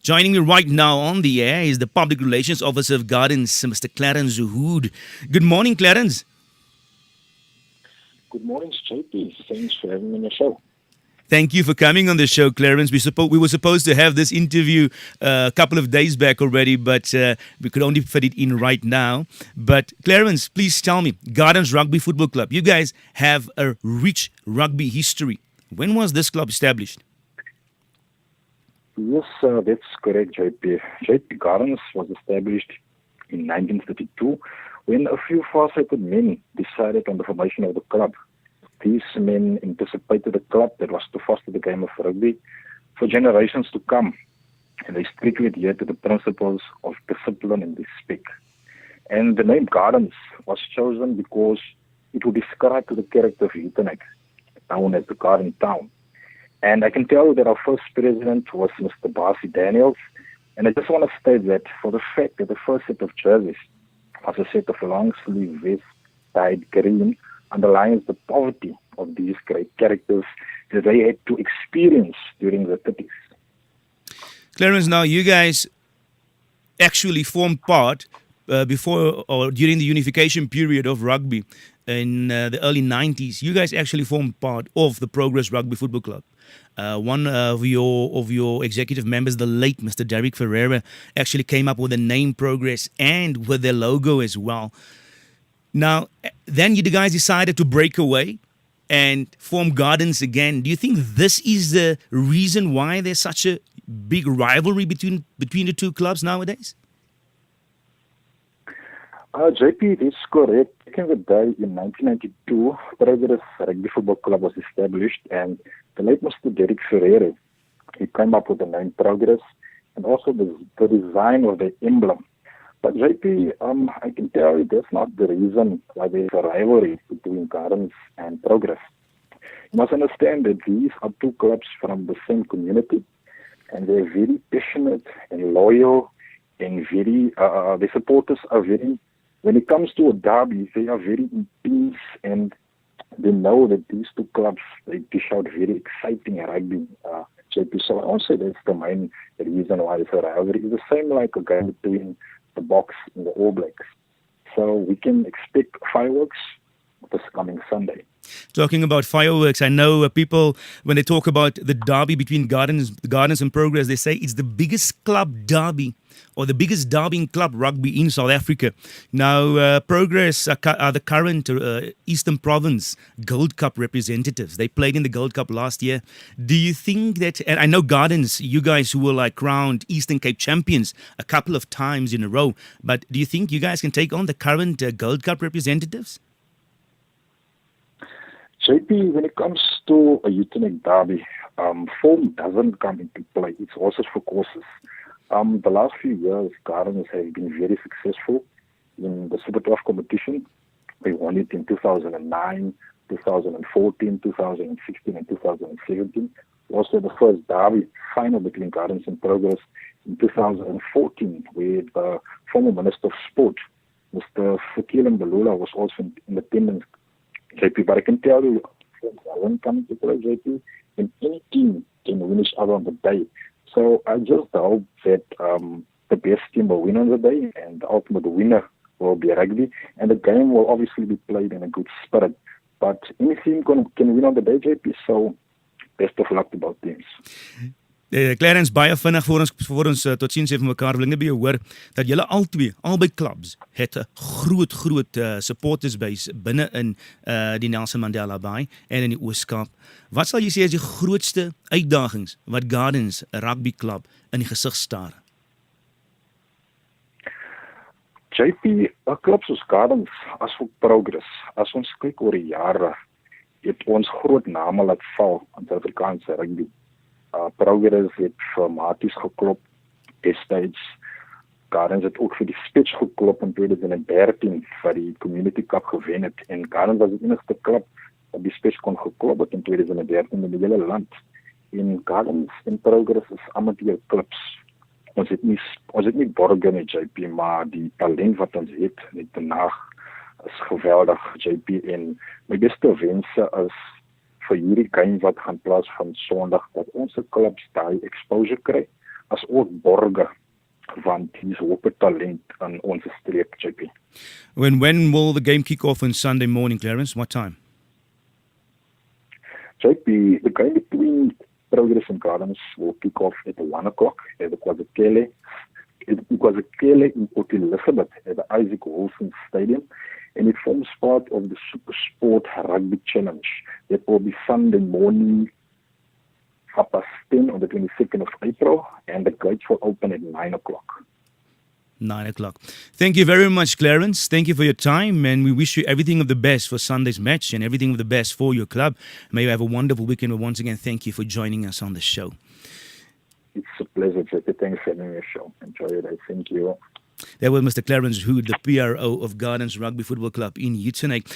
Joining me right now on the air is the Public Relations Officer of Gardens, Mr. Clarence Zuhood. Good morning, Clarence. Good morning, JP. Thanks for having me on the show. Thank you for coming on the show, Clarence. We were supposed to have this interview a couple of days back already, but we could only fit it in right now. But Clarence, please tell me, Gardens Rugby Football Club, you guys have a rich rugby history. When was this club established? Yes, that's correct, JP. JP Gardens was established in 1932 when a few far-sighted men decided on the formation of the club. These men anticipated a club that was to foster the game of rugby for generations to come, and they strictly adhered to the principles of discipline and respect. And the name Gardens was chosen because it would describe to the character of Utenek, known as the Garden Town. And I can tell you that our first president was Mr. Barcy Daniels, and I just want to state that for the fact that the first set of jerseys was a set of long-sleeve vests dyed green underlines the poverty of these great characters that they had to experience during the 30s. Clarence, now you guys actually formed part before or during the unification period of rugby in the early 90s. You guys actually formed part of the Progress Rugby Football Club. One of your executive members, the late Mr. Derek Ferreira, actually came up with the name Progress and with their logo as well. Now, then you guys decided to break away and form Gardens again. Do you think this is the reason why there's such a big rivalry between the two clubs nowadays? JP, that's correct. Back in the day, in 1992, Progress Rugby Football Club was established, and the late Mr. Derek Ferreira, he came up with the name Progress and also the design of the emblem. But JP, I can tell you that's not the reason why there's a rivalry between Gardens and Progress. You must understand that these are two clubs from the same community, and they're very passionate and loyal, and their supporters are very, when it comes to a derby, they are very intense, and they know that these two clubs, they dish out very exciting rugby, JP. So I won't say that's the main reason why it's a rivalry. It's the same like a game between the Boks and the All Blacks. So we can expect fireworks this coming Sunday. Talking about fireworks, I know people, when they talk about the derby between Gardens and Progress, they say it's the biggest club derby or the biggest derby in club rugby in South Africa. Now, Progress are the current Eastern Province Gold Cup representatives. They played in the Gold Cup last year. Do you think that, and I know Gardens, you guys who were like crowned Eastern Cape champions a couple of times in a row, but do you think you guys can take on the current Gold Cup representatives? JP, when it comes to a Utenek derby, form doesn't come into play. It's horses for courses. The last few years, Gardens have been very successful in the Super 12 competition. We won it in 2009, 2014, 2016, and 2017. Also, the first derby final between Gardens and Progress in 2014, with the former Minister of Sport, Mr. Fikile Mbalula, was also in attendance. JP, but I can tell you, when coming to play, JP, and any team can win each other on the day. So I just hope that the best team will win on the day, and the ultimate winner will be rugby, and the game will obviously be played in a good spirit. But any team can win on the day, JP, so best of luck to both teams. Clarence, baie vinnig voor ons tot sien sê vir mekaar, wil ek net by jou hoor dat julle albei clubs het 'n groot supporters base binne in die Nelson Mandela Bay en in die Ooskaap. Wat sal jy sê is die grootste uitdagings wat Gardens Rugby Club in die gesig staar? JP, 'n klub soos Gardens as ook Progress, as ons kyk oor die jare, het ons groot name laat val in Suid-Afrikaanse rugby. Progress het vir Maties geklop destyds. Gardens het ook vir die Spits geklop in 2013 vir die Community Cup gewen het. En Gardens was die enigste klub wat die Spits kon geklop het in 2013 in die hele land. En Gardens en Progress is amateur clubs. Ons het nie borge nie, JP, maar die talent wat ons het daarna is geweldig, JP. En my beste wense is vir hierdie game wat gaan plaasvind Sondag, dat ons clubs daai exposure kry, as ook borge van die hoop talent in ons streek, JP. When will the game kick off on Sunday morning, Clarence? What time? JP, the game between Progress and Gardens will kick off at 1 o'clock at the KwaZulu in Port Elizabeth at the Isaac Wilson Stadium, and it forms part of the Super Sport Rugby Challenge that will be Sunday morning 10:30 on the 22nd of April, and the gates will open at 9 o'clock. 9 o'clock. Thank you very much, Clarence. Thank you for your time, and we wish you everything of the best for Sunday's match and everything of the best for your club. May you have a wonderful weekend. But once again, thank you for joining us on the show. It's a pleasure, JP. Thanks for having me on your show. Enjoy your day. Thank you. That was Mr. Clarence Hood, the PRO of Gardens Rugby Football Club in Uitenhage.